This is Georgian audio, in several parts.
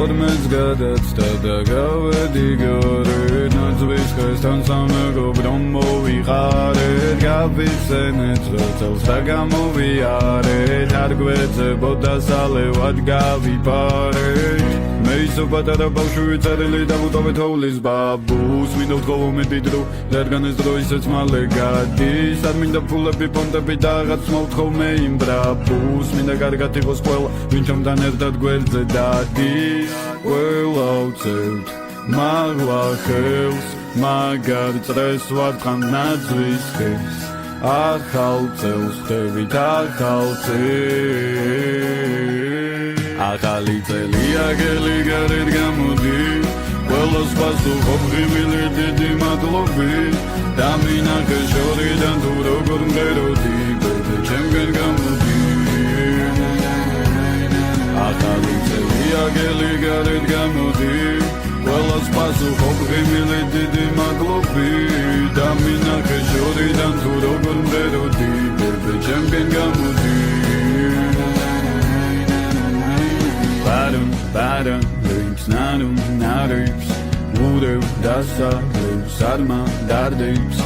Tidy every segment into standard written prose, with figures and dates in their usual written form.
თორმეტს გადაცდა და გავედი გორეთ ნაძვის ხესთან სამეგობრო მოვიყარეთ გავიხსენეთ როცელს და გამოვიარეთ არ გვეძებოდა სალევად გავიპარეთ მე ისო პატარა ბავშვი წერილი დავუტოვეთ თოვლის ბაბუს მინდა ვთხოვო მე დიდ დრო რადგან ეს დრო ისეც მალე გადის არ მინდა ფულები პონტები და რაღაც მოვთხოვ მე იმ ბრაბუს მინდა კარგად იყოს ყველა ვინ ჩემთან ერთად გვერდზე დადის ყველა უწევთ მაღლა ხელს მაგარ წრეს ვარდღამ ნაძვის ხეს ახალ წელს ხდებით ახალ წელს ახალი წელი აგელი გარეთ გამოდი ყველას პასუხობ ღიმილი დიდი მადლობით დამინახე შორიდან თუ როგორ მღეროდი ბებე ჩემგან გამოდი ახალი წელი აგელი გარეთ გამოდი ყველას პასუხობ ღიმილი დიდი მადლობით დამინახე შორიდან თუ როგორ მღეროდი ბებე ჩემგან გამოდი Baron, lips, nanum, narips Urev, dasa, lips, arma, dardips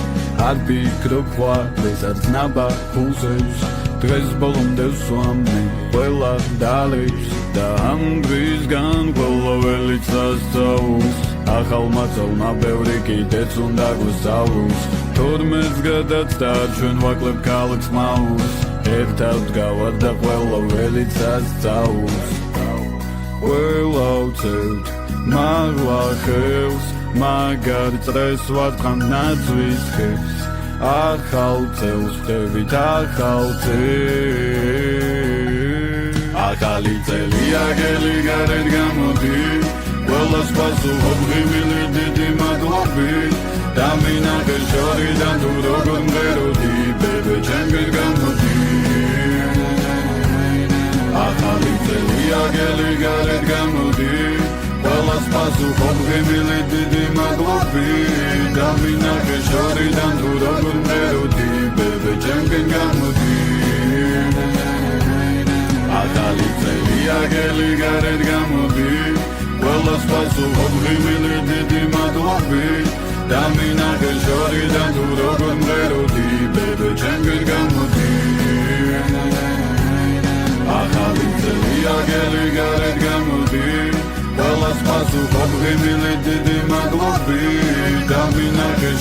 Arpi, krokva, lizards, naba, huzevs Dres bolum devsuami, quella, dalips Da angris gan, quella, velits, ascaus Ახალ მაწოლმა ბევრი კიდეც უნდა გვსწავლოს თორმეტს გადაცდა ჩვენ ვაკლებთ ქალაქს მაუს ერთად გავარ და ყველა ველიც ასწავლოს ყველა უწევთ მაღლა ხელს მაგარ წრეს ვარდღამ ნაძვის ხეს ახალ წელს ხდებით ახალ წელს ახალი წელი აგელი გარეთ გამოდი ყველას პასუხობ ღიმილი დიდი მადლობით დამინახე შორიდან თუ როგორ მღეროდი ბებე ჩემგან გამოდი ახალი წელი აგელი გარეთ გამოდი ყველას პასუხობ ღიმილი დიდი მადლობით დამინახე შორიდან თუ როგორ მღეროდი ბებე ჩემგან გამოდი ახალი წელი აგელი გარეთ გამოდი ყველას პასუხობ ღიმილი დიდი მადლობით დამინახე შორიდან თუ როგორ მღეროდი ბებე ჩემგან გამოდი ახალი წელი აგელი გარეთ გამოდი ყველას პასუხობ ღიმილი დიდი მადლობით დამინახე